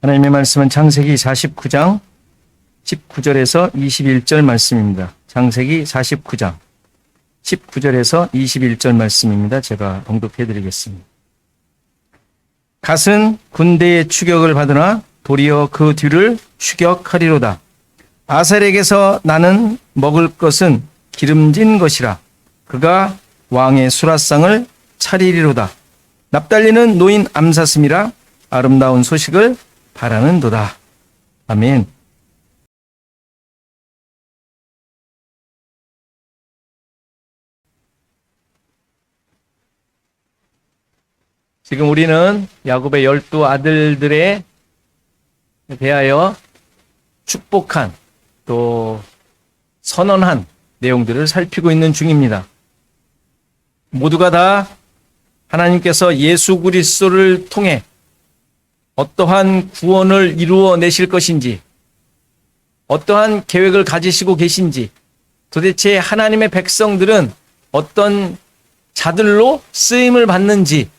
하나님의 말씀은 창세기 49장 19절에서 21절 말씀입니다. 창세기 49장 19절에서 21절 말씀입니다. 제가 봉독해 드리겠습니다. 갓은 군대의 추격을 받으나 도리어 그 뒤를 추격하리로다. 아셀에게서 나는 먹을 것은 기름진 것이라. 그가 왕의 수라상을 차리리로다. 납달리는 노인 암사슴이라 아름다운 소식을 바라는도다. 아멘. 지금 우리는 야곱의 12 아들들에 대하여 축복한 또 선언한 내용들을 살피고 있는 중입니다. 모두가 다 하나님께서 예수 그리스도를 통해 어떠한 구원을 이루어내실 것인지, 어떠한 계획을 가지시고 계신지, 도대체 하나님의 백성들은 어떤 자들로 쓰임을 받는지를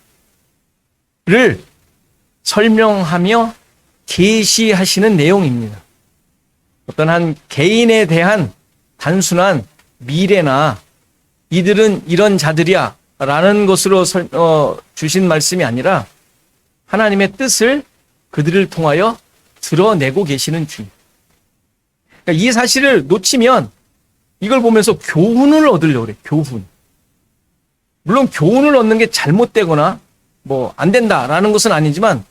설명하며 계시하시는 내용입니다. 어떤 한 개인에 대한 단순한 미래나 이들은 이런 자들이야 라는 것으로 주신 말씀이 아니라 하나님의 뜻을 그들을 통하여 드러내고 계시는 중. 그러니까 이 사실을 놓치면 이걸 보면서 교훈을 얻으려고 그래. 교훈. 물론 교훈을 얻는 게 잘못되거나 뭐 안 된다라는 것은 아니지만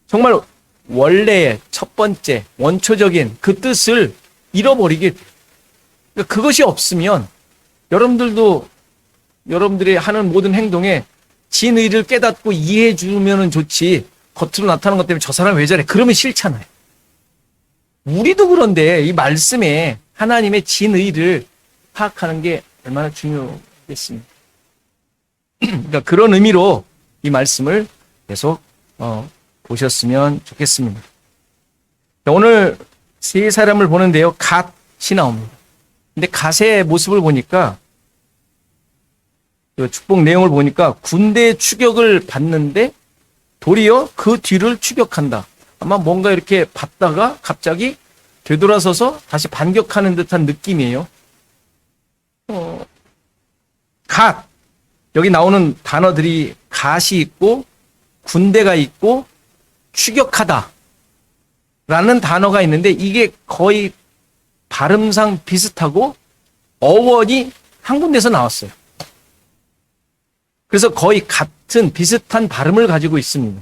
정말 원래의 첫 번째 원초적인 그 뜻을 잃어버리게 돼요. 그러니까 그것이 없으면 여러분들도 여러분들이 하는 모든 행동에 진의를 깨닫고 이해해 주면 좋지, 겉으로 나타나는 것 때문에 저 사람 왜 저래? 그러면 싫잖아요. 우리도 그런데 이 말씀에 하나님의 진의를 파악하는 게 얼마나 중요하겠습니까? 그러니까 그런 의미로 이 말씀을 계속 보셨으면 좋겠습니다. 오늘 세 사람을 보는데요. 갓이 나옵니다. 근데 갓의 모습을 보니까, 축복 내용을 보니까 군대의 추격을 받는데 도리어 그 뒤를 추격한다. 아마 뭔가 이렇게 받다가 갑자기 되돌아서서 다시 반격하는 듯한 느낌이에요. 갓. 여기 나오는 단어들이 갓이 있고 군대가 있고 추격하다 라는 단어가 있는데 이게 거의 발음상 비슷하고 어원이 한 군데서 나왔어요. 그래서 거의 같은 비슷한 발음을 가지고 있습니다.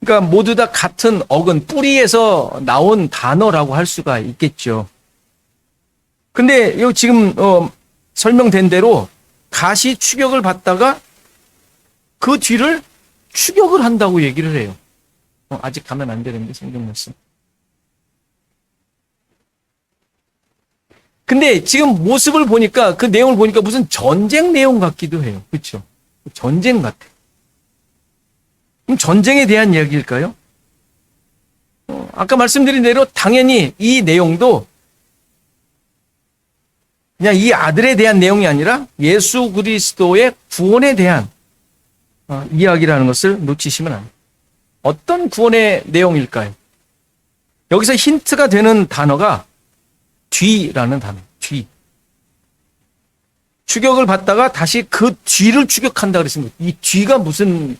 그러니까 모두 다 같은 어근, 뿌리에서 나온 단어라고 할 수가 있겠죠. 근데 여기 지금 설명된 대로 갓이 추격을 받다가 그 뒤를 추격을 한다고 얘기를 해요. 아직 가면 안 되는데 성경 말씀. 근데 지금 모습을 보니까, 그 내용을 보니까 무슨 전쟁 내용 같기도 해요. 그렇죠? 전쟁 같아. 그럼 전쟁에 대한 이야기일까요? 아까 말씀드린 대로 당연히 이 내용도 그냥 이 아들에 대한 내용이 아니라 예수 그리스도의 구원에 대한 이야기라는 것을 놓치시면 안 돼요. 어떤 구원의 내용일까요? 여기서 힌트가 되는 단어가 뒤라는 단어, 뒤. 추격을 받다가 다시 그 뒤를 추격한다 그랬습니다. 이 뒤가 무슨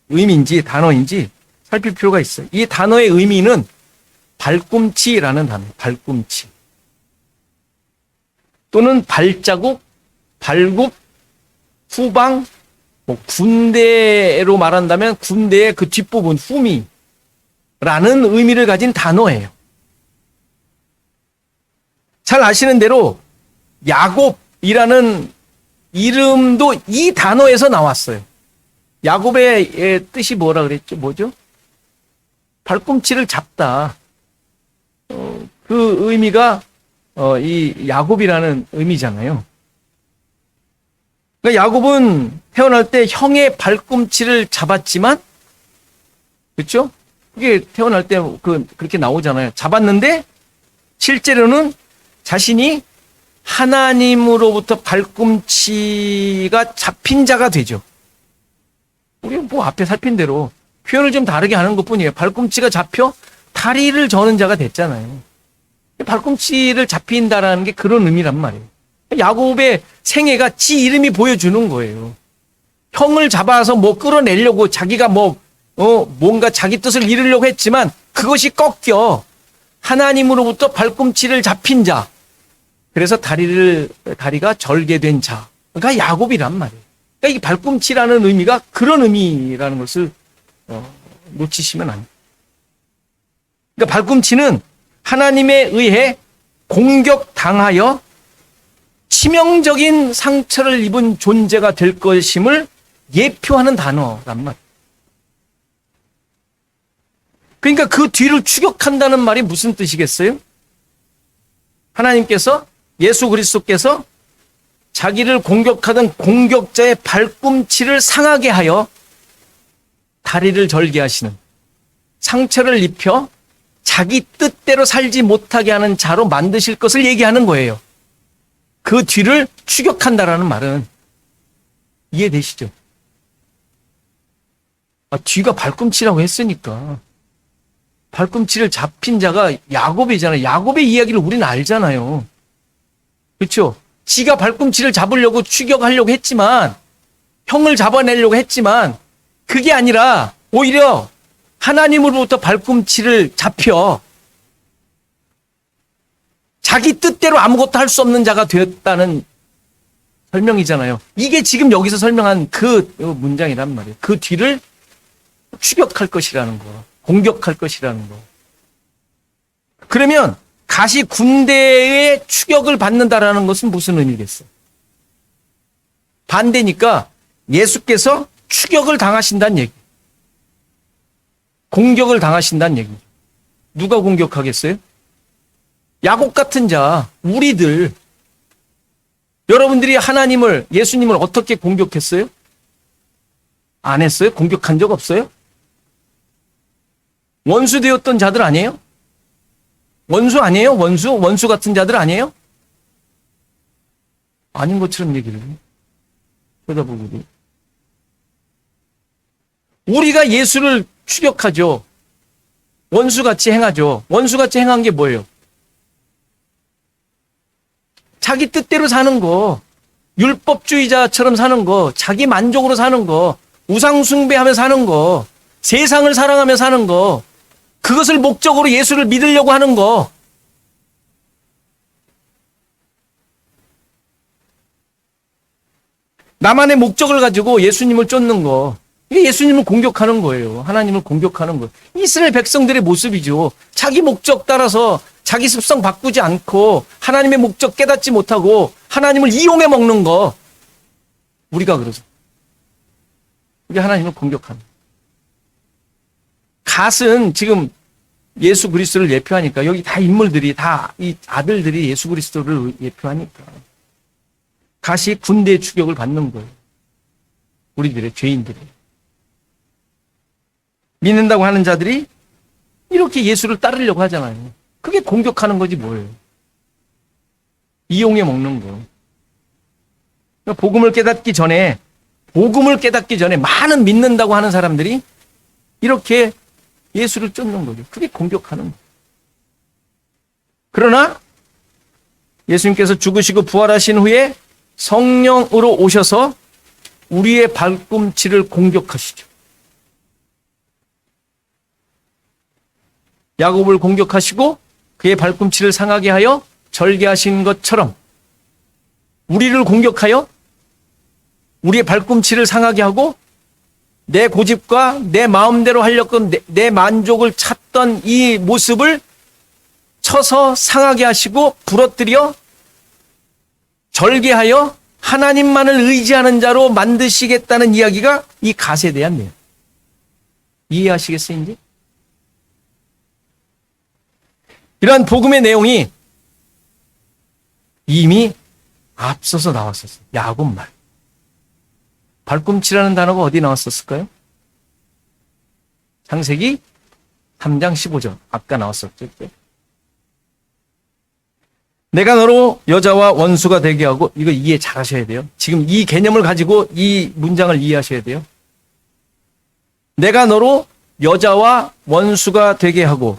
의미인지, 단어인지 살필 필요가 있어요. 이 단어의 의미는 발꿈치라는 단어예요. 발꿈치. 또는 발자국, 발굽, 후방, 군대로 말한다면 군대의 그 뒷부분, 후미라는 의미를 가진 단어예요. 잘 아시는 대로 야곱이라는 이름도 이 단어에서 나왔어요. 야곱의 뜻이 뭐라 그랬죠? 뭐죠? 발꿈치를 잡다. 그 의미가 이 야곱이라는 의미잖아요. 그러니까 야곱은 태어날 때 형의 발꿈치를 잡았지만, 그렇죠? 그게 태어날 때 그렇게 나오잖아요. 잡았는데 실제로는 자신이 하나님으로부터 발꿈치가 잡힌 자가 되죠. 우리 뭐 앞에 살핀 대로 표현을 좀 다르게 하는 것뿐이에요. 발꿈치가 잡혀 다리를 저는 자가 됐잖아요. 발꿈치를 잡힌다라는 게 그런 의미란 말이에요. 야곱의 생애가 지 이름이 보여주는 거예요. 형을 잡아서 뭐 끌어내려고 자기가 뭔가 자기 뜻을 이루려고 했지만 그것이 꺾여 하나님으로부터 발꿈치를 잡힌 자. 그래서 다리가 절개된 자가 야곱이란 말이에요. 그러니까 이 발꿈치라는 의미가 그런 의미라는 것을 놓치시면 안 돼요. 그러니까 발꿈치는 하나님에 의해 공격당하여 치명적인 상처를 입은 존재가 될 것임을 예표하는 단어란 말이에요. 그러니까 그 뒤를 추격한다는 말이 무슨 뜻이겠어요? 하나님께서 예수 그리스도께서 자기를 공격하던 공격자의 발꿈치를 상하게 하여 다리를 절개하시는, 상처를 입혀 자기 뜻대로 살지 못하게 하는 자로 만드실 것을 얘기하는 거예요. 그 뒤를 추격한다라는 말은 이해되시죠? 뒤가 발꿈치라고 했으니까 발꿈치를 잡힌 자가 야곱이잖아요. 야곱의 이야기를 우리는 알잖아요. 그렇죠? 지가 발꿈치를 잡으려고 추격하려고 했지만, 형을 잡아내려고 했지만 그게 아니라 오히려 하나님으로부터 발꿈치를 잡혀 자기 뜻대로 아무것도 할 수 없는 자가 되었다는 설명이잖아요. 이게 지금 여기서 설명한 그 문장이란 말이에요. 그 뒤를 추격할 것이라는 거, 공격할 것이라는 거. 그러면 가시 군대의 추격을 받는다라는 것은 무슨 의미겠어요? 반대니까 예수께서 추격을 당하신다는 얘기, 공격을 당하신다는 얘기죠. 누가 공격하겠어요? 야곱 같은 자, 우리들. 여러분들이 하나님을, 예수님을 어떻게 공격했어요? 안 했어요? 공격한 적 없어요? 원수 되었던 자들 아니에요? 원수 아니에요? 원수 같은 자들 아니에요? 아닌 것처럼 얘기를 해요. 쳐다보고도. 우리가 예수를 추격하죠. 원수같이 행하죠. 원수같이 행한 게 뭐예요? 자기 뜻대로 사는 거, 율법주의자처럼 사는 거, 자기 만족으로 사는 거, 우상숭배하며 사는 거, 세상을 사랑하며 사는 거, 그것을 목적으로 예수를 믿으려고 하는 거. 나만의 목적을 가지고 예수님을 쫓는 거. 이게 예수님을 공격하는 거예요. 하나님을 공격하는 거예요. 이스라엘 백성들의 모습이죠. 자기 목적 따라서 자기 습성 바꾸지 않고 하나님의 목적 깨닫지 못하고 하나님을 이용해 먹는 거. 우리가 그러죠. 우리 하나님을 공격하는 거예요. 갓은 지금 예수 그리스도를 예표하니까 여기 다 인물들이 다 이 아들들이 예수 그리스도를 예표하니까 갓이 군대의 추격을 받는 거예요. 우리들의 죄인들이. 믿는다고 하는 자들이 이렇게 예수를 따르려고 하잖아요. 그게 공격하는 거지 뭐예요. 이용해 먹는 거. 그러니까 복음을 깨닫기 전에 많은 믿는다고 하는 사람들이 이렇게 예수를 쫓는 거죠. 그게 공격하는 거예요. 그러나 예수님께서 죽으시고 부활하신 후에 성령으로 오셔서 우리의 발꿈치를 공격하시죠. 야곱을 공격하시고 그의 발꿈치를 상하게 하여 절개하신 것처럼 우리를 공격하여 우리의 발꿈치를 상하게 하고 내 고집과 내 마음대로 하려고 내 만족을 찾던 이 모습을 쳐서 상하게 하시고 부러뜨려 절개하여 하나님만을 의지하는 자로 만드시겠다는 이야기가 이 갓에 대한 내용. 이해하시겠어요, 이제? 이러한 복음의 내용이 이미 앞서서 나왔었어요. 야곱 말. 발꿈치라는 단어가 어디 나왔었을까요? 창세기 3장 15절. 아까 나왔었죠. 내가 너로 여자와 원수가 되게 하고, 이거 이해 잘 하셔야 돼요. 지금 이 개념을 가지고 이 문장을 이해하셔야 돼요. 내가 너로 여자와 원수가 되게 하고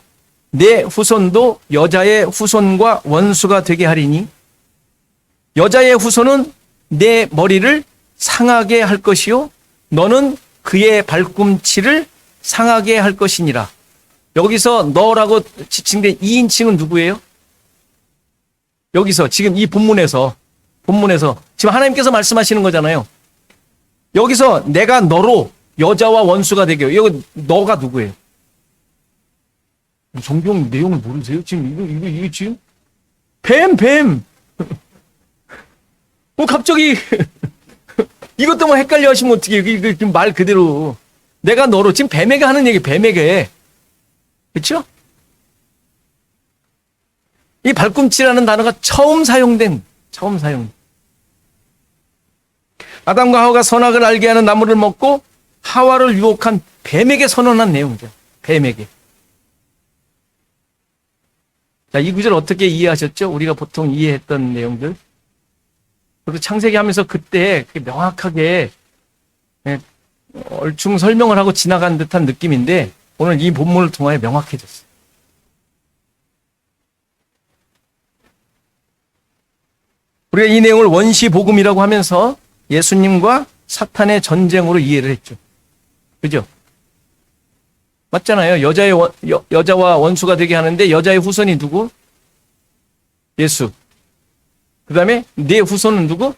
내 후손도 여자의 후손과 원수가 되게 하리니 여자의 후손은 내 머리를 상하게 할 것이요 너는 그의 발꿈치를 상하게 할 것이니라. 여기서 너라고 지칭된 2인칭은 누구예요? 여기서 지금 이 본문에서 지금 하나님께서 말씀하시는 거잖아요. 여기서 내가 너로 여자와 원수가 되게 해요. 여기 너가 누구예요? 성경 내용을 모르세요? 지금 이거 지금 뱀. 뭐 갑자기 이것도 뭐 헷갈려 하시면 어떻게 이거 말 그대로 내가 너로 지금 뱀에게 하는 얘기 뱀에게 그렇죠? 이 발꿈치라는 단어가 처음 사용된 아담과 하와가 선악을 알게 하는 나무를 먹고 하와를 유혹한 뱀에게 선언한 내용이죠. 뱀에게. 자, 이 구절 어떻게 이해하셨죠? 우리가 보통 이해했던 내용들. 그리고 창세기 하면서 그때 명확하게 얼충 설명을 하고 지나간 듯한 느낌인데 오늘 이 본문을 통하여 명확해졌어요. 우리가 이 내용을 원시복음이라고 하면서 예수님과 사탄의 전쟁으로 이해를 했죠. 그죠? 맞잖아요. 여자와 원수가 되게 하는데 여자의 후손이 누구? 예수. 그 다음에 내 후손은 누구?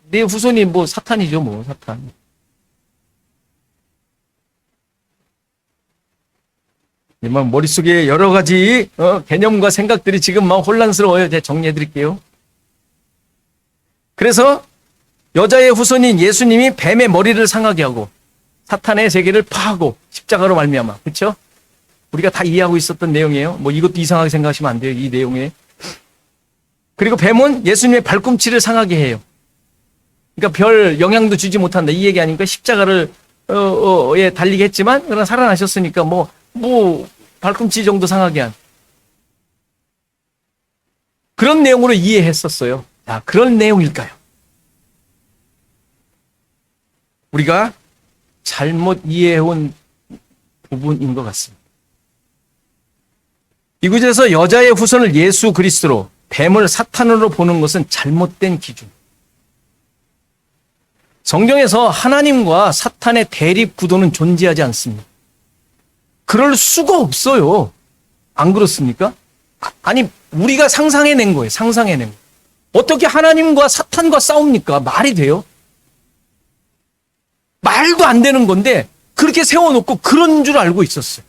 내 후손이 사탄이죠, 사탄. 머릿속에 여러 가지 개념과 생각들이 지금 막 혼란스러워요. 제가 정리해 드릴게요. 그래서 여자의 후손인 예수님이 뱀의 머리를 상하게 하고 사탄의 세계를 파하고 십자가로 말미암아. 그렇죠? 우리가 다 이해하고 있었던 내용이에요. 이것도 이상하게 생각하시면 안 돼요. 이 내용에. 그리고 뱀은 예수님의 발꿈치를 상하게 해요. 그러니까 별 영향도 주지 못한다. 이 얘기 아닙니까? 십자가를 달리게 했지만 그러나 살아나셨으니까 발꿈치 정도 상하게 한 그런 내용으로 이해했었어요. 자, 그런 내용일까요? 우리가 잘못 이해해온 부분인 것 같습니다. 이 구절에서 여자의 후손을 예수 그리스도로 뱀을 사탄으로 보는 것은 잘못된 기준. 성경에서 하나님과 사탄의 대립 구도는 존재하지 않습니다. 그럴 수가 없어요. 안 그렇습니까? 아니, 우리가 상상해낸 거예요. 상상해낸 거. 어떻게 하나님과 사탄과 싸웁니까? 말이 돼요? 말도 안 되는 건데 그렇게 세워놓고 그런 줄 알고 있었어요.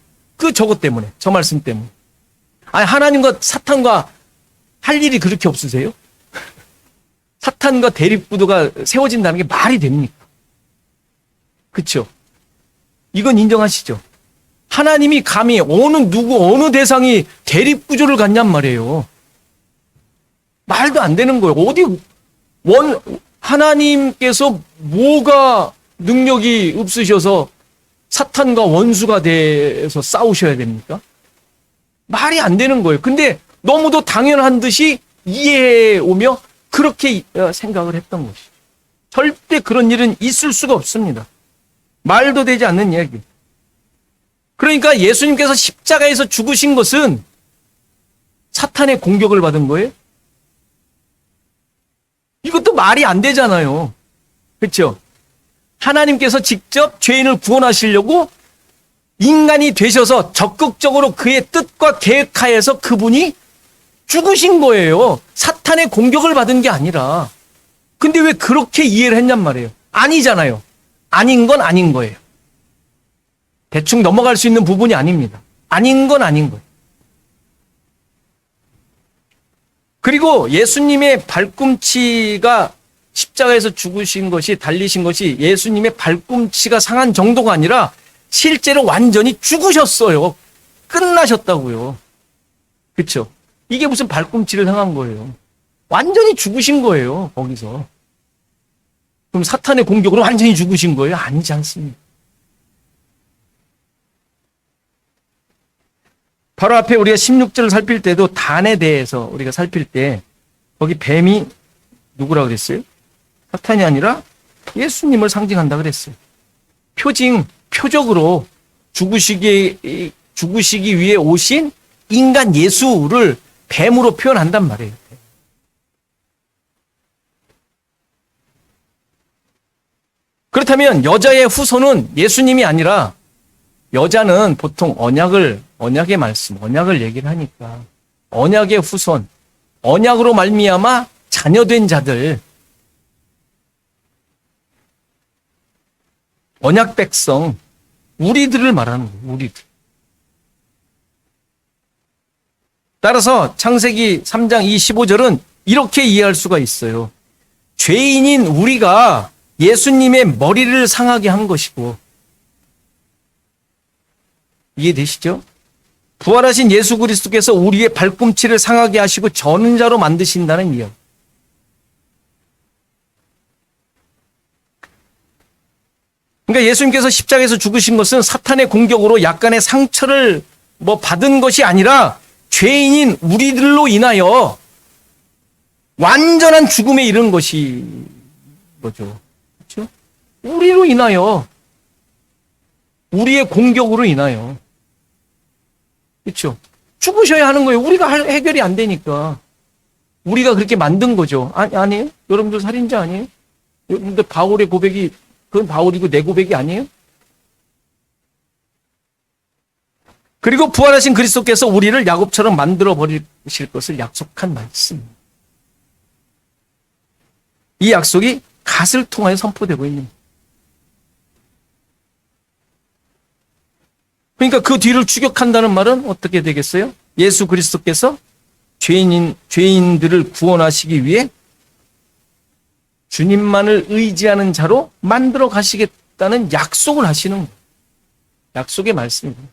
저것 때문에, 저 말씀 때문에. 아니, 하나님과 사탄과 할 일이 그렇게 없으세요? 사탄과 대립구도가 세워진다는 게 말이 됩니까? 그렇죠? 이건 인정하시죠? 하나님이 감히 어느 대상이 대립구조를 갖냔 말이에요. 말도 안 되는 거예요. 하나님께서 뭐가 능력이 없으셔서 사탄과 원수가 돼서 싸우셔야 됩니까? 말이 안 되는 거예요. 근데 너무도 당연한 듯이 이해해 오며 그렇게 생각을 했던 것이죠. 절대 그런 일은 있을 수가 없습니다. 말도 되지 않는 이야기. 그러니까 예수님께서 십자가에서 죽으신 것은 사탄의 공격을 받은 거예요? 이것도 말이 안 되잖아요. 그렇죠? 하나님께서 직접 죄인을 구원하시려고 인간이 되셔서 적극적으로 그의 뜻과 계획하에서 그분이 죽으신 거예요. 사탄의 공격을 받은 게 아니라. 근데 왜 그렇게 이해를 했냔 말이에요. 아니잖아요. 아닌 건 아닌 거예요. 대충 넘어갈 수 있는 부분이 아닙니다. 아닌 건 아닌 거예요. 그리고 예수님의 발꿈치가 십자가에서 죽으신 것이, 달리신 것이 예수님의 발꿈치가 상한 정도가 아니라 실제로 완전히 죽으셨어요. 끝나셨다고요. 그렇죠? 이게 무슨 발꿈치를 상한 거예요. 완전히 죽으신 거예요. 거기서. 그럼 사탄의 공격으로 완전히 죽으신 거예요? 아니지 않습니다. 바로 앞에 우리가 16절을 살필 때도 단에 대해서 우리가 살필 때 거기 뱀이 누구라고 그랬어요? 사탄이 아니라 예수님을 상징한다 그랬어요. 표적으로 죽으시기 위해 오신 인간 예수를 뱀으로 표현한단 말이에요. 그렇다면 여자의 후손은 예수님이 아니라, 여자는 보통 언약의 말씀, 언약을 얘기를 하니까 언약의 후손, 언약으로 말미암아 자녀된 자들, 언약 백성, 우리들을 말하는 거예요. 우리들. 따라서 창세기 3장 15절은 이렇게 이해할 수가 있어요. 죄인인 우리가 예수님의 머리를 상하게 한 것이고, 이해되시죠? 부활하신 예수 그리스도께서 우리의 발꿈치를 상하게 하시고 저는 자로 만드신다는 이야기. 그러니까 예수님께서 십자가에서 죽으신 것은 사탄의 공격으로 약간의 상처를 받은 것이 아니라 죄인인 우리들로 인하여 완전한 죽음에 이른 것이 거죠. 그렇죠? 우리로 인하여, 우리의 공격으로 인하여. 그렇죠? 죽으셔야 하는 거예요. 우리가 해결이 안 되니까. 우리가 그렇게 만든 거죠. 아니에요? 여러분들 살인자 아니에요? 여러분들 바울의 고백이, 그건 바울이고 내 고백이 아니에요? 그리고 부활하신 그리스도께서 우리를 야곱처럼 만들어 버리실 것을 약속한 말씀. 이 약속이 갓을 통하여 선포되고 있는 거예요. 그러니까 그 뒤를 추격한다는 말은 어떻게 되겠어요? 예수 그리스도께서 죄인들을 구원하시기 위해 주님만을 의지하는 자로 만들어 가시겠다는 약속을 하시는 거예요. 약속의 말씀입니다.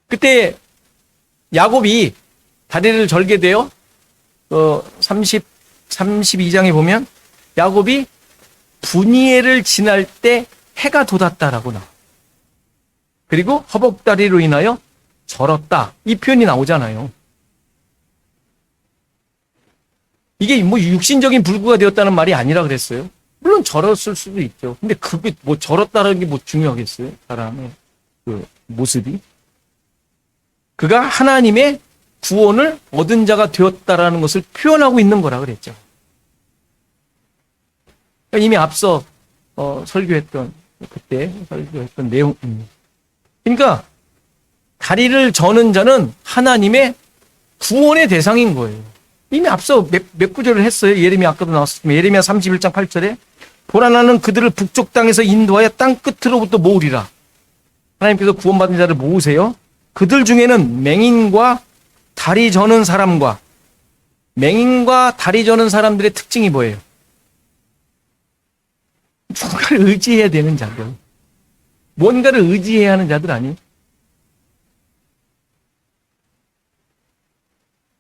그때 야곱이 다리를 절게 되어 32장에 보면 야곱이 분이엘을 지날 때 해가 돋았다라고 나와. 그리고 허벅다리로 인하여 절었다. 이 표현이 나오잖아요. 이게 육신적인 불구가 되었다는 말이 아니라 그랬어요. 물론 절었을 수도 있죠. 근데 그게 절었다는 게 중요하겠어요? 사람의 그 모습이. 그가 하나님의 구원을 얻은 자가 되었다라는 것을 표현하고 있는 거라 그랬죠. 이미 앞서 설교했던 내용입니다. 그러니까 다리를 저는 자는 하나님의 구원의 대상인 거예요. 이미 앞서 몇 구절을 했어요. 예레미야 아까도 나왔었지만 예레미야 31장 8절에 보라 나는 그들을 북쪽 땅에서 인도하여 땅 끝으로부터 모으리라. 하나님께서 구원받은 자를 모으세요. 그들 중에는 맹인과 다리 저는 사람과, 맹인과 다리 저는 사람들의 특징이 뭐예요? 누군가를 의지해야 되는 자들. 뭔가를 의지해야 하는 자들 아니에요?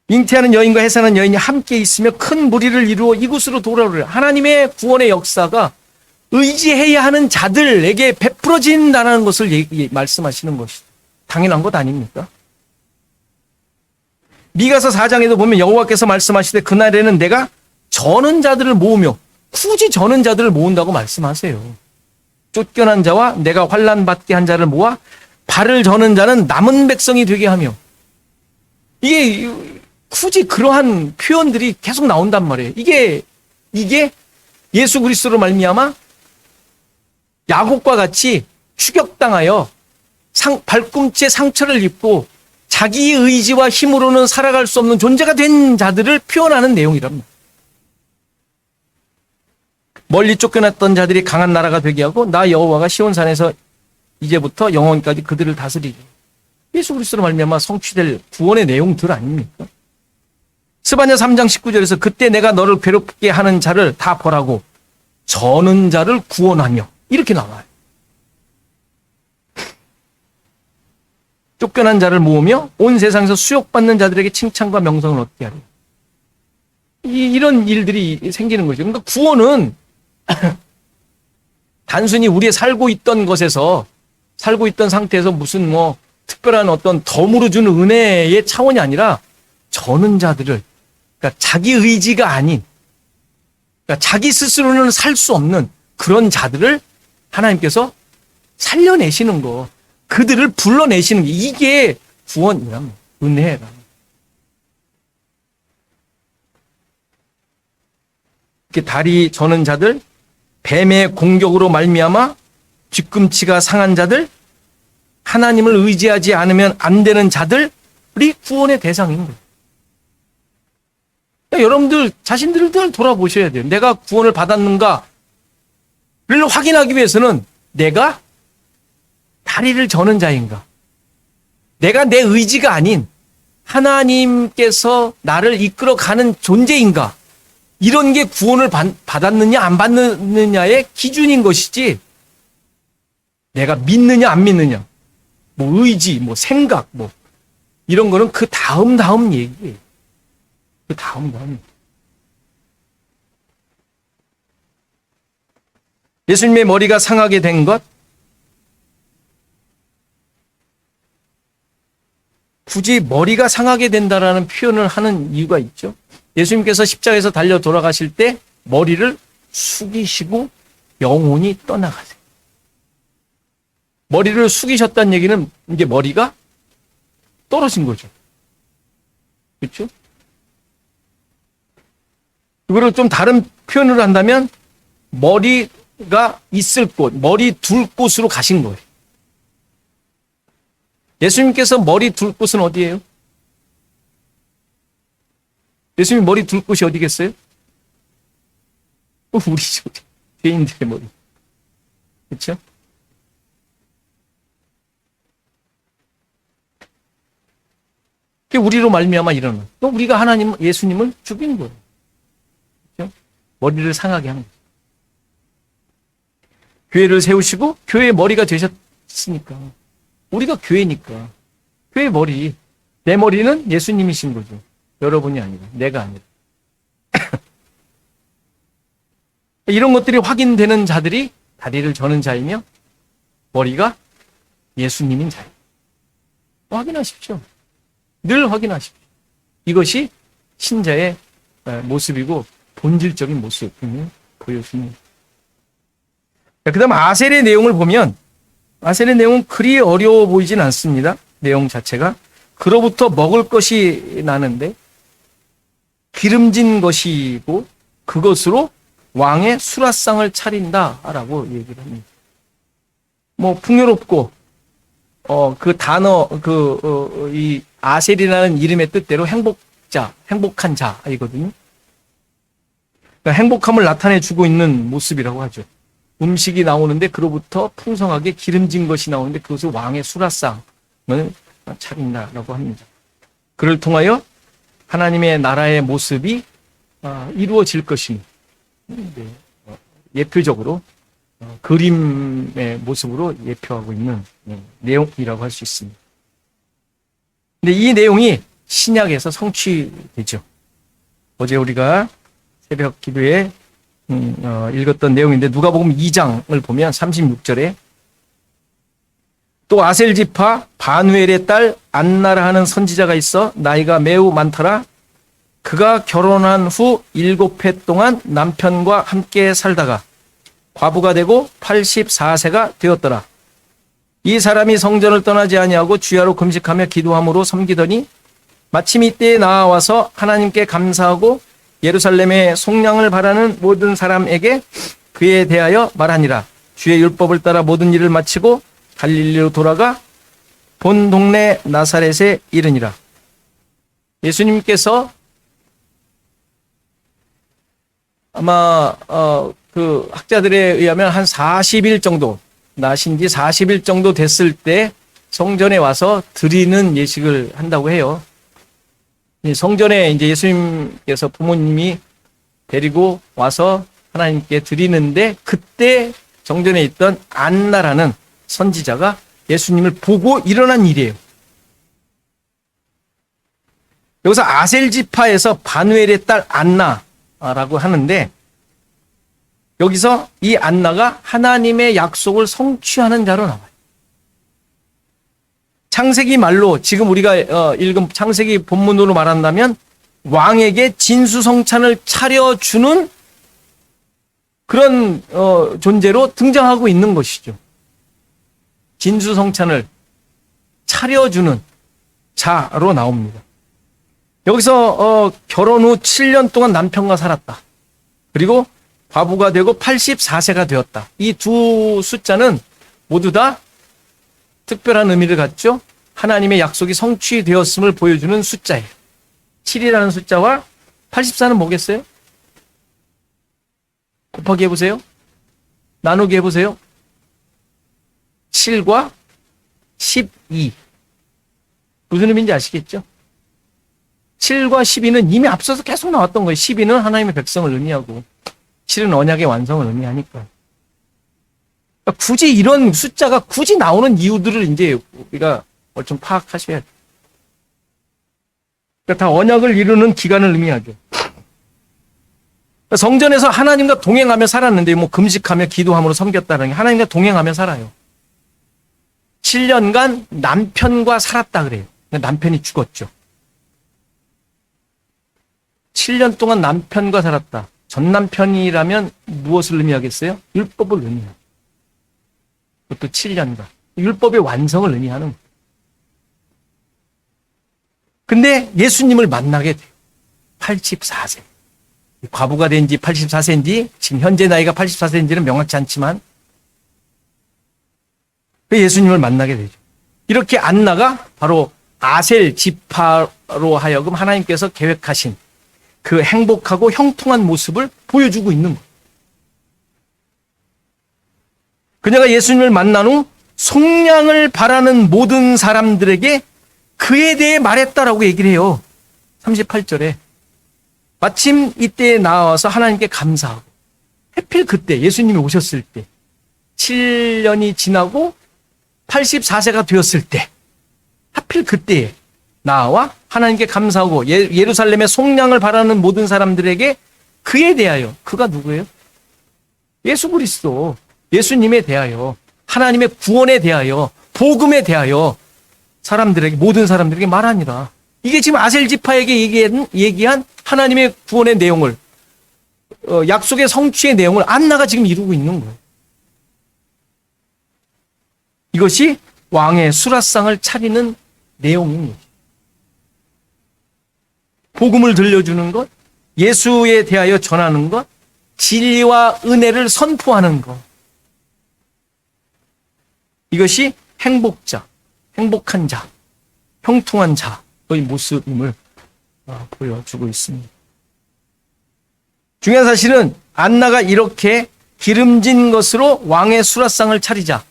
잉태하는 여인과 해산하는 여인이 함께 있으며 큰 무리를 이루어 이곳으로 돌아오리라. 하나님의 구원의 역사가 의지해야 하는 자들에게 베풀어진다는 것을 말씀하시는 것이죠. 당연한 것 아닙니까? 미가서 4장에도 보면 여호와께서 말씀하시되 그날에는 내가 저는 자들을 모으며, 굳이 저는 자들을 모은다고 말씀하세요. 쫓겨난 자와 내가 환난 받게 한 자를 모아 발을 저는 자는 남은 백성이 되게 하며, 이게 굳이 그러한 표현들이 계속 나온단 말이에요. 이게 예수 그리스도로 말미암아 야곱과 같이 추격당하여 발꿈치에 상처를 입고 자기 의지와 힘으로는 살아갈 수 없는 존재가 된 자들을 표현하는 내용이랍니다. 멀리 쫓겨났던 자들이 강한 나라가 되게 하고 나 여호와가 시온산에서 이제부터 영원까지 그들을 다스리리. 예수 그리스도로 말미암아 성취될 구원의 내용들 아닙니까? 스바냐 3장 19절에서 그때 내가 너를 괴롭게 하는 자를 다 벌하고 저는 자를 구원하며, 이렇게 나와요. 쫓겨난 자를 모으며 온 세상에서 수욕받는 자들에게 칭찬과 명성을 얻게 하리. 이런 일들이 생기는 거죠. 그러니까 구원은 단순히 우리의 살고 있던 것에서, 살고 있던 상태에서 무슨 특별한 어떤 덤으로 주는 은혜의 차원이 아니라 저는 자들을, 그러니까 자기 의지가 아닌 그러니까 자기 스스로는 살 수 없는 그런 자들을 하나님께서 살려내시는 거, 그들을 불러내시는 게 이게 구원이란 은혜란. 이렇게 다리 저는 자들, 뱀의 공격으로 말미암아 뒤꿈치가 상한 자들, 하나님을 의지하지 않으면 안 되는 자들이 구원의 대상인 거예요. 그러니까 여러분들 자신들을 돌아보셔야 돼요. 내가 구원을 받았는가를 확인하기 위해서는 내가 다리를 저는 자인가, 내가 내 의지가 아닌 하나님께서 나를 이끌어가는 존재인가, 이런 게 구원을 받았느냐 안 받느냐의 기준인 것이지, 내가 믿느냐 안 믿느냐, 뭐 의지, 뭐 생각, 뭐 이런 거는 그 다음 얘기예요. 그 다음. 예수님의 머리가 상하게 된 것, 굳이 머리가 상하게 된다라는 표현을 하는 이유가 있죠. 예수님께서 십자가에서 달려 돌아가실 때 머리를 숙이시고 영혼이 떠나가세요. 머리를 숙이셨다는 얘기는 이제 머리가 떨어진 거죠. 그렇죠? 이거를 좀 다른 표현을 한다면 머리가 있을 곳, 머리 둘 곳으로 가신 거예요. 예수님께서 머리 둘 곳은 어디예요? 예수님 머리 둘 곳이 어디겠어요? 우리죠. 죄인들의 머리. 그렇죠? 그게 우리로 말미암아 일어나. 또 우리가 하나님, 예수님을 죽인 거예요. 그렇죠? 머리를 상하게 하는 거예요. 교회를 세우시고 교회의 머리가 되셨으니까. 우리가 교회니까. 교회 머리. 내 머리는 예수님이신 거죠. 여러분이 아니라, 내가 아니라. 이런 것들이 확인되는 자들이 다리를 저는 자이며 머리가 예수님인 자예요. 확인하십시오. 늘 확인하십시오. 이것이 신자의 모습이고 본질적인 모습을 보여줍니다. 그 다음 아셀의 내용을 보면, 아셀의 내용은 그리 어려워 보이진 않습니다. 내용 자체가. 그로부터 먹을 것이 나는데 기름진 것이고 그것으로 왕의 수라상을 차린다라고 얘기를 합니다. 뭐 풍요롭고 그 단어 이 아셀이라는 이름의 뜻대로 행복자, 행복한 자이거든요. 그러니까 행복함을 나타내 주고 있는 모습이라고 하죠. 음식이 나오는데 그로부터 풍성하게 기름진 것이 나오는데 그것을 왕의 수라상을 차린다라고 합니다. 그를 통하여 하나님의 나라의 모습이 이루어질 것입니다. 예표적으로 그림의 모습으로 예표하고 있는 내용이라고 할 수 있습니다. 근데 이 내용이 신약에서 성취되죠. 어제 우리가 새벽 기도에 읽었던 내용인데 누가복음 2장을 보면 36절에 또 아셀 지파 바누엘의 딸 안나라 하는 선지자가 있어 나이가 매우 많더라. 그가 결혼한 후 7해 동안 남편과 함께 살다가 과부가 되고 84세가 되었더라. 이 사람이 성전을 떠나지 아니하고 주야로 금식하며 기도함으로 섬기더니 마침 이때에 나와서 하나님께 감사하고 예루살렘의 속량을 바라는 모든 사람에게 그에 대하여 말하니라. 주의 율법을 따라 모든 일을 마치고 갈릴리로 돌아가 본 동네 나사렛에 이르니라. 예수님께서 아마 그 학자들에 의하면 한 40일 정도, 나신 지 40일 정도 됐을 때 성전에 와서 드리는 예식을 한다고 해요. 성전에 이제 예수님께서 부모님이 데리고 와서 하나님께 드리는데 그때 성전에 있던 안나라는 선지자가 예수님을 보고 일어난 일이에요. 여기서 아셀 지파에서 바누엘의 딸 안나라고 하는데 여기서 이 안나가 하나님의 약속을 성취하는 자로 나와요. 창세기 말로 지금 우리가 읽은 창세기 본문으로 말한다면 왕에게 진수성찬을 차려주는 그런 존재로 등장하고 있는 것이죠. 진수성찬을 차려주는 자로 나옵니다. 여기서 결혼 후 7년 동안 남편과 살았다. 그리고 과부가 되고 84세가 되었다. 이 두 숫자는 모두 다 특별한 의미를 갖죠. 하나님의 약속이 성취되었음을 보여주는 숫자예요. 7이라는 숫자와 84는 뭐겠어요? 곱하기 해보세요. 나누기 해보세요. 7과 12. 무슨 의미인지 아시겠죠? 7과 12는 이미 앞서서 계속 나왔던 거예요. 12는 하나님의 백성을 의미하고 7은 언약의 완성을 의미하니까. 그러니까 굳이 이런 숫자가 굳이 나오는 이유들을 이제 우리가 좀 파악하셔야 돼요. 그러니까 다 언약을 이루는 기간을 의미하죠. 그러니까 성전에서 하나님과 동행하며 살았는데 뭐 금식하며 기도함으로 섬겼다는 게 하나님과 동행하며 살아요. 7년간 남편과 살았다 그래요. 남편이 죽었죠. 7년 동안 남편과 살았다. 전 남편이라면 무엇을 의미하겠어요? 율법을 의미해요. 그것도 7년간. 율법의 완성을 의미하는 거예요. 근데 예수님을 만나게 돼요. 84세. 과부가 된 지 84세인지 지금 현재 나이가 84세인지는 명확치 않지만 예수님을 만나게 되죠. 이렇게 안나가 바로 아셀 지파로 하여금 하나님께서 계획하신 그 행복하고 형통한 모습을 보여주고 있는 거예요. 그녀가 예수님을 만난 후 속량을 바라는 모든 사람들에게 그에 대해 말했다라고 얘기를 해요. 38절에. 마침 이때에 나와서 하나님께 감사하고 하필 그때 예수님이 오셨을 때 7년이 지나고 84세가 되었을 때 하필 그때에 나와 하나님께 감사하고 예루살렘의 속량을 바라는 모든 사람들에게 그에 대하여, 그가 누구예요? 예수 그리스도, 예수님에 대하여, 하나님의 구원에 대하여, 복음에 대하여 사람들에게, 모든 사람들에게 말하니라. 이게 지금 아셀 지파에게 얘기한 하나님의 구원의 내용을, 약속의 성취의 내용을 안나가 지금 이루고 있는 거예요. 이것이 왕의 수라상을 차리는 내용입니다. 복음을 들려주는 것, 예수에 대하여 전하는 것, 진리와 은혜를 선포하는 것. 이것이 행복자, 행복한 자, 형통한 자의 모습임을 보여주고 있습니다. 중요한 사실은 안나가 이렇게 기름진 것으로 왕의 수라상을 차리자.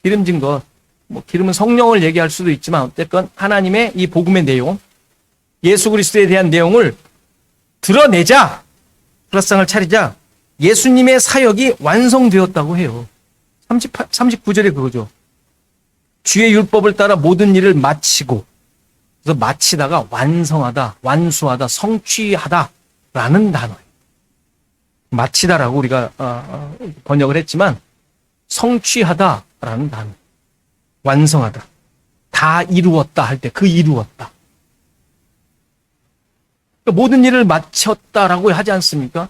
기름진 것, 뭐 기름은 성령을 얘기할 수도 있지만 어쨌건 하나님의 이 복음의 내용, 예수 그리스도에 대한 내용을 드러내자, 수라상을 차리자 예수님의 사역이 완성되었다고 해요. 39절에 그거죠. 주의 율법을 따라 모든 일을 마치고, 그래서 마치다가 완성하다, 완수하다, 성취하다라는 단어예요. 마치다라고 우리가 번역을 했지만 성취하다라는 단어. 완성하다. 다 이루었다 할 때 그 이루었다. 모든 일을 마쳤다라고 하지 않습니까?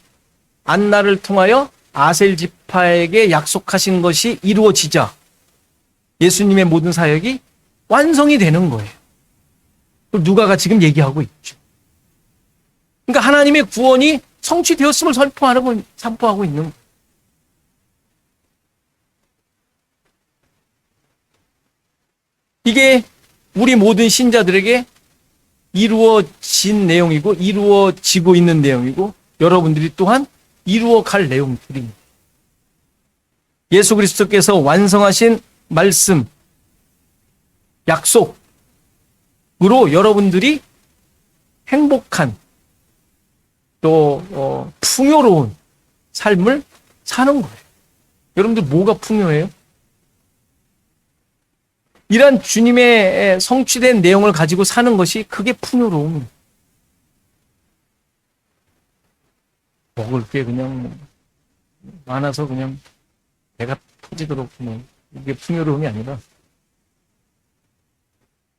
안나를 통하여 아셀 지파에게 약속하신 것이 이루어지자 예수님의 모든 사역이 완성이 되는 거예요. 누가가 지금 얘기하고 있죠. 그러니까 하나님의 구원이 성취되었음을 선포하고 있는 거예요. 이게 우리 모든 신자들에게 이루어진 내용이고 이루어지고 있는 내용이고 여러분들이 또한 이루어갈 내용들입니다. 예수 그리스도께서 완성하신 말씀, 약속으로 여러분들이 행복한 또 풍요로운 삶을 사는 거예요. 여러분들 뭐가 풍요해요? 이런 주님의 성취된 내용을 가지고 사는 것이 그게 풍요로움. 먹을 게 그냥 많아서 그냥 배가 터지도록 이게 풍요로움이 아니라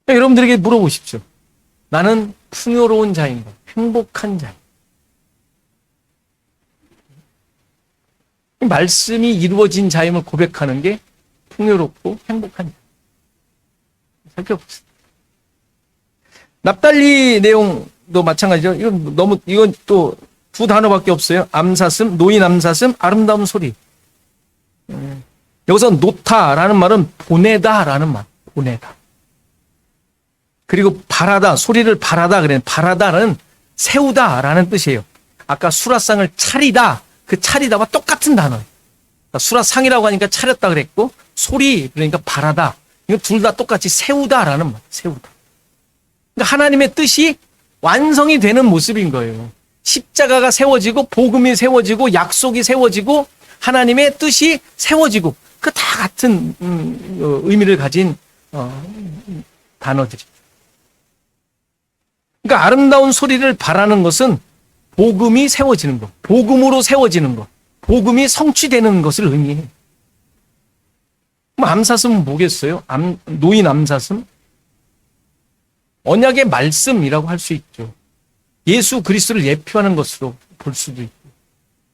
여러분들에게 물어보십시오. 나는 풍요로운 자인가? 행복한 자인가? 말씀이 이루어진 자임을 고백하는 게 풍요롭고 행복한 자. 살펴봅시다. 납달리 내용도 마찬가지죠. 이건 또 두 단어밖에 없어요. 암사슴, 노인 암사슴, 아름다운 소리. 여기서 놓다라는 말은 보내다라는 말. 보내다. 그리고 바라다, 소리를 바라다 그래. 바라다는 세우다라는 뜻이에요. 아까 수라상을 차리다, 그 차리다와 똑같은 단어예요. 그러니까 수라상이라고 하니까 차렸다 그랬고, 소리 그러니까 바라다. 이거 둘 다 똑같이 세우다라는 말. 세우다. 그러니까 하나님의 뜻이 완성이 되는 모습인 거예요. 십자가가 세워지고 복음이 세워지고 약속이 세워지고 하나님의 뜻이 세워지고 그 다 같은 의미를 가진 단어들이죠. 그러니까 아름다운 소리를 바라는 것은 복음이 세워지는 것, 복음으로 세워지는 것, 복음이 성취되는 것을 의미해요. 암사슴은 뭐겠어요? 노인 암사슴? 언약의 말씀이라고 할 수 있죠. 예수 그리스도를 예표하는 것으로 볼 수도 있고,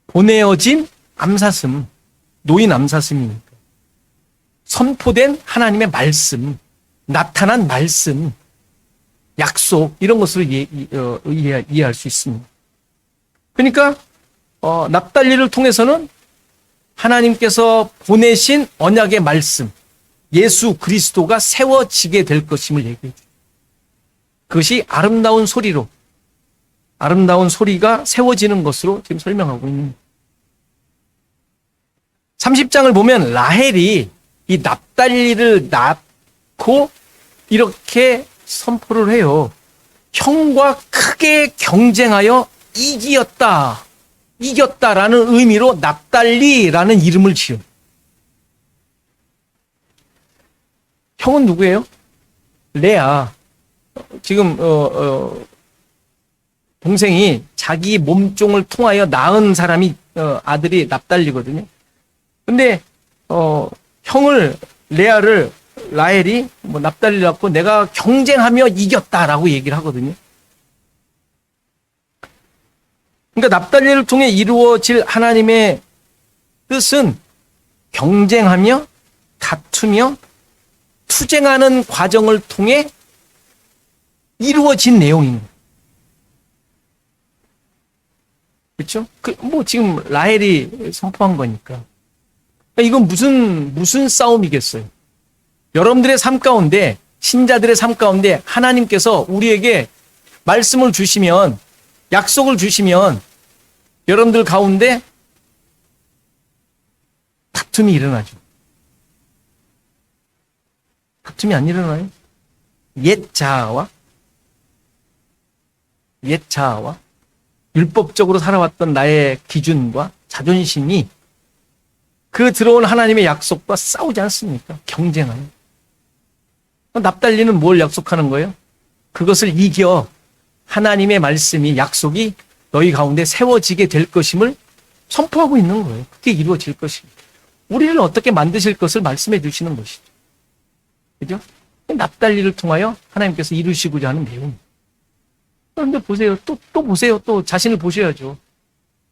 보내어진 암사슴, 노인 암사슴이니까 선포된 하나님의 말씀, 나타난 말씀, 약속 이런 것으로 이해할 수 있습니다. 그러니까 납달리를 통해서는 하나님께서 보내신 언약의 말씀, 예수 그리스도가 세워지게 될 것임을 얘기해 주죠. 그것이 아름다운 소리로, 아름다운 소리가 세워지는 것으로 지금 설명하고 있는 30장을 보면 라헬이 이 납달리를 낳고 이렇게 선포를 해요. 형과 크게 경쟁하여 이겼다라는 의미로 납달리라는 이름을 지어요. 형은 누구예요? 레아. 지금 동생이 자기 몸종을 통하여 낳은 사람이 아들이 납달리거든요. 근데 형을 레아를 라헬이 납달리를 낳고 내가 경쟁하며 이겼다라고 얘기를 하거든요. 그러니까 납달리를 통해 이루어질 하나님의 뜻은 경쟁하며 다투며 투쟁하는 과정을 통해 이루어진 내용입니다. 그렇죠? 지금 라헬이 선포한 거니까. 이건 무슨 싸움이겠어요? 여러분들의 삶 가운데, 신자들의 삶 가운데 하나님께서 우리에게 말씀을 주시면, 약속을 주시면 여러분들 가운데 다툼이 일어나죠. 다툼이 안 일어나요? 옛 자아와 율법적으로 살아왔던 나의 기준과 자존심이 그 들어온 하나님의 약속과 싸우지 않습니까? 경쟁하는. 납달리는 뭘 약속하는 거예요? 그것을 이겨 하나님의 말씀이, 약속이 너희 가운데 세워지게 될 것임을 선포하고 있는 거예요. 그게 이루어질 것입니다. 우리를 어떻게 만드실 것을 말씀해 주시는 것이죠. 그죠? 납달리를 통하여 하나님께서 이루시고자 하는 내용입니다. 그런데 보세요. 또 보세요. 또 자신을 보셔야죠.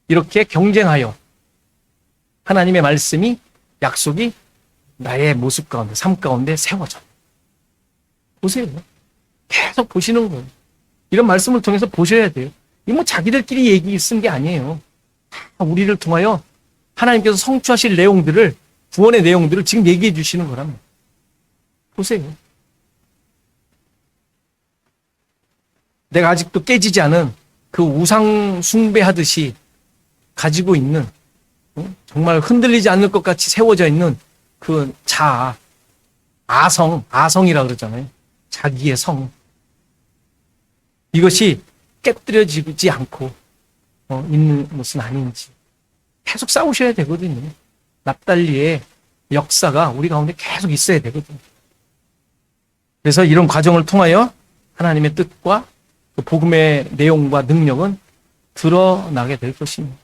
이렇게 경쟁하여 하나님의 말씀이, 약속이 나의 모습 가운데, 삶 가운데 세워져. 보세요. 계속 보시는 거예요. 이런 말씀을 통해서 보셔야 돼요. 이거 자기들끼리 얘기 쓴 게 아니에요. 우리를 통하여 하나님께서 성취하실 내용들을, 구원의 내용들을 지금 얘기해 주시는 거랍니다. 보세요. 내가 아직도 깨지지 않은 그 우상 숭배하듯이 가지고 있는, 정말 흔들리지 않을 것 같이 세워져 있는 그 자아, 아성이라 그러잖아요. 자기의 성. 이것이 깨뜨려지지 않고 있는 것은 아닌지 계속 싸우셔야 되거든요. 납달리의 역사가 우리 가운데 계속 있어야 되거든요. 그래서 이런 과정을 통하여 하나님의 뜻과 그 복음의 내용과 능력은 드러나게 될 것입니다.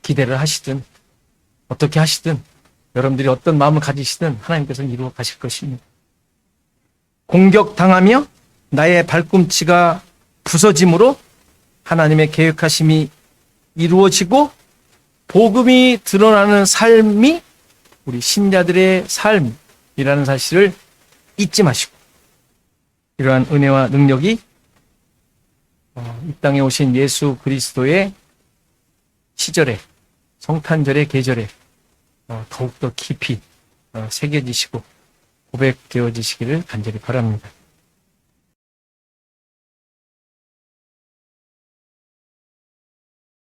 기대를 하시든 어떻게 하시든 여러분들이 어떤 마음을 가지시든 하나님께서는 이루어 가실 것입니다. 공격당하며 나의 발꿈치가 부서짐으로 하나님의 계획하심이 이루어지고 복음이 드러나는 삶이 우리 신자들의 삶이라는 사실을 잊지 마시고 이러한 은혜와 능력이 이 땅에 오신 예수 그리스도의 시절에 성탄절의 계절에 더욱더 깊이 새겨지시고 고백되어지시기를 간절히 바랍니다.